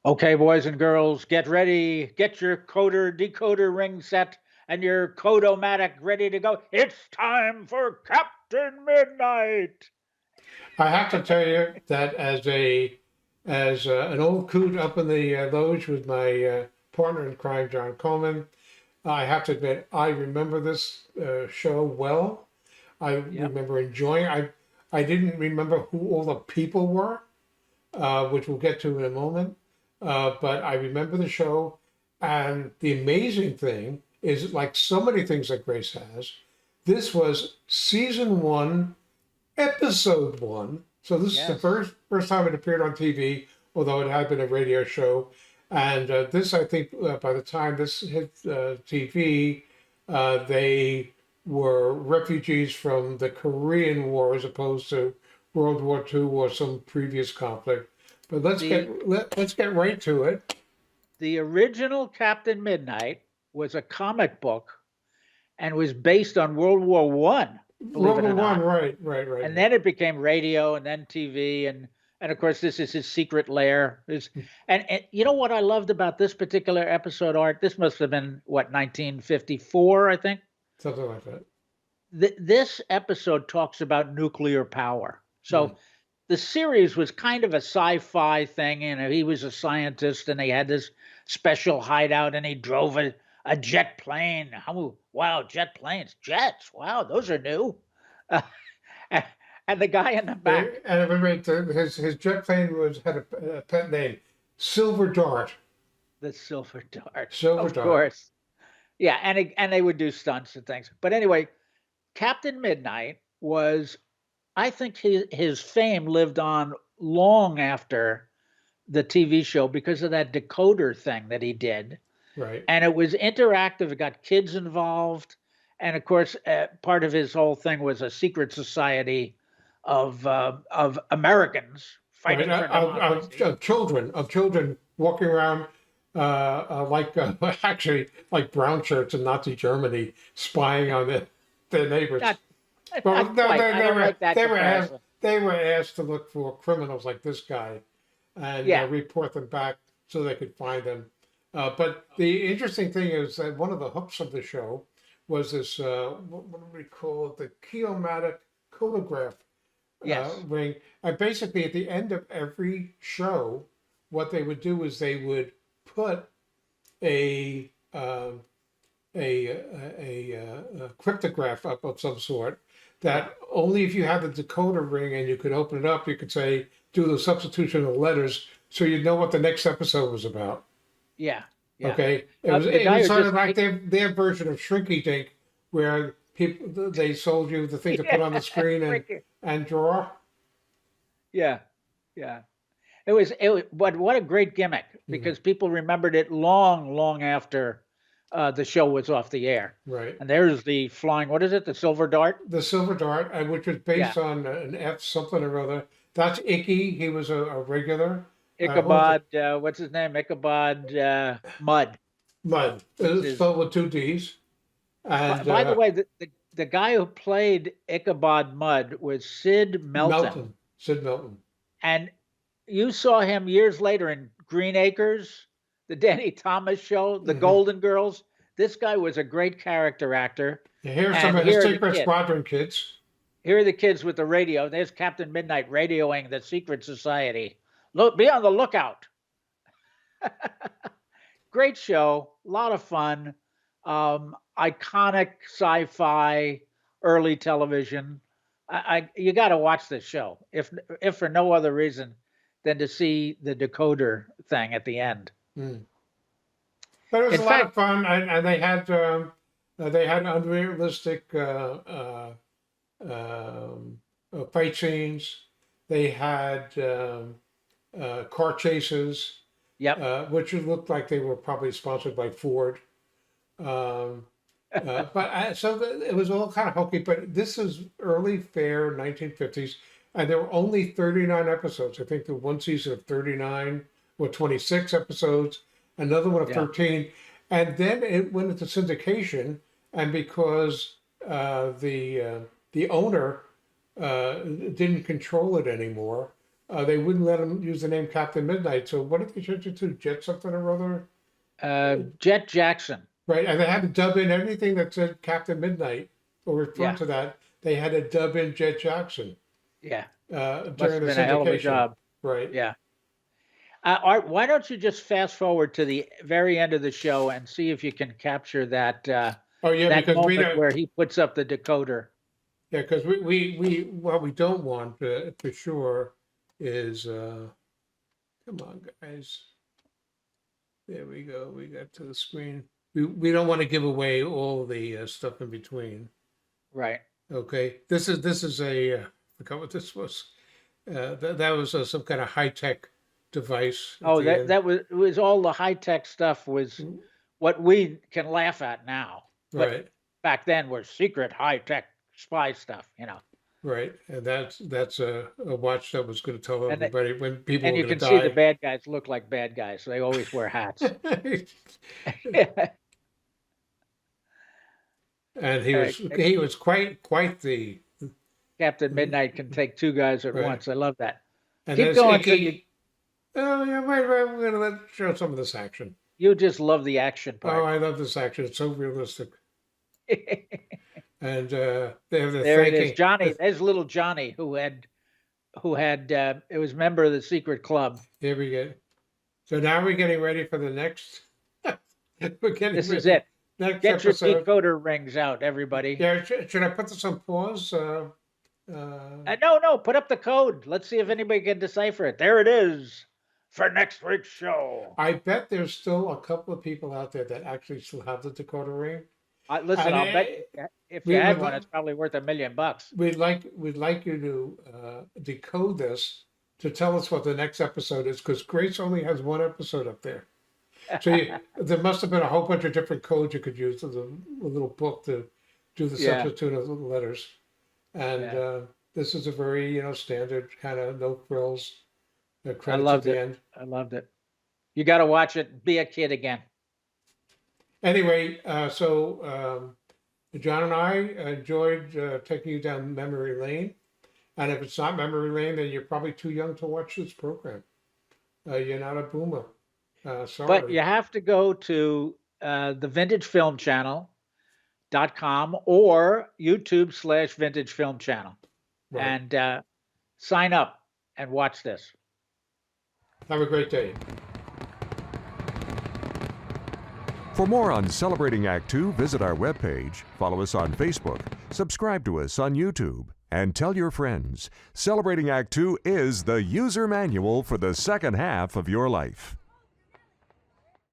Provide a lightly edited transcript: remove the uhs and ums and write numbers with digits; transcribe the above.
Okay, boys and girls, get ready. Get your coder decoder ring set and your Codomatic ready to go. It's time for Captain Midnight. I have to tell you that as an old coot up in the loge with my partner in crime, John Coleman, I have to admit I remember this show well. I Yep. remember enjoying. I didn't remember who all the people were, which we'll get to in a moment. But I remember the show, and the amazing thing is, like so many things that Grace has, this was season one, episode one. So this is the Yes. first time it appeared on TV, although it had been a radio show. And this, I think, by the time this hit TV, they were refugees from the Korean War as opposed to World War II or some previous conflict. But The let's get right to it. the original Captain Midnight was a comic book and was based on World War One, believe World it War or One, not. right, right, right. And then it became radio and then TV and of course this is his secret lair. And you know what I loved about this particular episode, Art? This must have been what 1954, I think. Something like that. This episode talks about nuclear power. Mm. So the series was kind of a sci-fi thing. You know, he was a scientist and he had this special hideout and he drove a jet plane. Oh, wow, jet planes, jets. Wow, those are new. Uh, and the guy in the back, And his jet plane was had a pet name, Silver Dart. the silver dart, Silver of Dart. course. Yeah, and they would do stunts and things. But anyway, Captain Midnight was, I think his fame lived on long after the TV show because of that decoder thing that he did. Right. And it was interactive, it got kids involved. And of course, part of his whole thing was a secret society of Americans Right. fighting for democracy. Of children walking around like actually like brown shirts in Nazi Germany, spying on their neighbors. Not Well, not no, quite. I don't like that comparison. they were asked to look for criminals like this guy and Yeah. report them back so they could find them. But the interesting thing is that one of the hooks of the show was this what do we call it? The Keomatic Chronograph Yes. ring. And basically, at the end of every show, what they would do is they would put a a cryptograph up of some sort Yeah. that only if you had the decoder ring and you could open it up, you could say, do the substitution of letters so you'd know what the next episode was about. Yeah. Yeah. Okay. The It guy was who sort just of like their version of Shrinky Dink, where people they sold you the thing to put on the yeah, screen freaking and draw. yeah, yeah. It was, but what a great gimmick Mhm. because people remembered it long, long after the show was off the air. Right. And there's the flying. What is it? The silver dart. The Silver Dart, which was Yeah, based on an F something or other. That's Icky. He was a regular. What was it? Ichabod. What's his name? Ichabod Mudd. Mud. Was It's his. spelled with two D's. And By the way, the guy who played Ichabod Mudd was Sid Melton, Melton, Sid Melton. and you saw him years later in Green Acres, the Danny Thomas show, the Hmm. Golden Girls. This guy was a great character actor. Here's some And of his here are the Secret kids. Squadron kids. Here are the kids with the radio. There's Captain Midnight radioing the secret society. Look, be on the lookout. Great show, a lot of fun, iconic sci-fi, early television. You got to watch this show, if for no other reason than to see the decoder thing at the end. Mm. But it was In a lot of fact, fun, and they had unrealistic fight scenes. They had car chases, yep. which looked like they were probably sponsored by Ford. Um, it was all kind of hokey, but this is early fair 1950s, and there were only 39 episodes. I think the one season of 39 or 26 episodes, another one of Yeah. 13, and then it went into syndication. And because the owner didn't control it anymore, they wouldn't let him use the name Captain Midnight. So what did they change it to? Jet something or other? Jet Jackson. Right, and they had to dub in everything that said Captain Midnight or referred Yeah, to that. They had to dub in Jet Jackson yeah. Must during have the been a hell of a syndication. job. Right. Yeah. Art, why don't you just fast forward to the very end of the show and see if you can capture Oh yeah, that because we moment don't. where he puts up the decoder. Yeah, because we what we don't want for sure is come on guys. There we go. We got to the screen. We don't want to give away all the stuff in between. Right. Okay, this is a I forgot what this was. That was some kind of high tech device at Oh, the end. that was, it was all the high tech stuff was what we can laugh at now, but Right, back then was secret high tech spy stuff, you know. right, and that's a watch that was going to tell And everybody when people and were you going can see the to bad guys look like bad guys. So they always wear hats. die. And he Uh, was he was quite the Captain Midnight can take two guys at right. once. I love that. And Keep there's going till you Icky. Oh yeah, right. We're gonna show some of this action. you just love the action Oh, part. I love this action. It's so realistic. And they're There it is, thanking. Johnny. There's little Johnny who had it was member of the secret club. Here we go. So now we're getting ready for the next. We're getting This is ready. it. Next Get your episode. decoder rings out, everybody. Yeah, should I put this on pause? No, put up the code. Let's see if anybody can decipher it. There it is for next week's show. I bet there's still a couple of people out there that actually still have the decoder ring. Listen, And I'll bet if you we had would one, li- it's probably worth $1 million. we'd like you to decode this to tell us what the next episode is, because Grace only has one episode up there. So there must have been a whole bunch of different codes you could use with a little book to do the Yeah. substitute of the letters. And Yeah. this is a very standard kind of no frills I credits at loved the it. end. I loved it. You got to watch it. Be a kid again. Anyway, so John and I enjoyed taking you down memory lane. And if it's not memory lane, then you're probably too young to watch this program. You're not a boomer. Sorry. But you have to go to the Vintage Film Channel.com or YouTube/Vintage Film Channel Right. and sign up and watch this. Have a great day. For more on Celebrating Act Two, visit our webpage, follow us on Facebook, subscribe to us on YouTube, and tell your friends. Celebrating Act Two is the user manual for the second half of your life.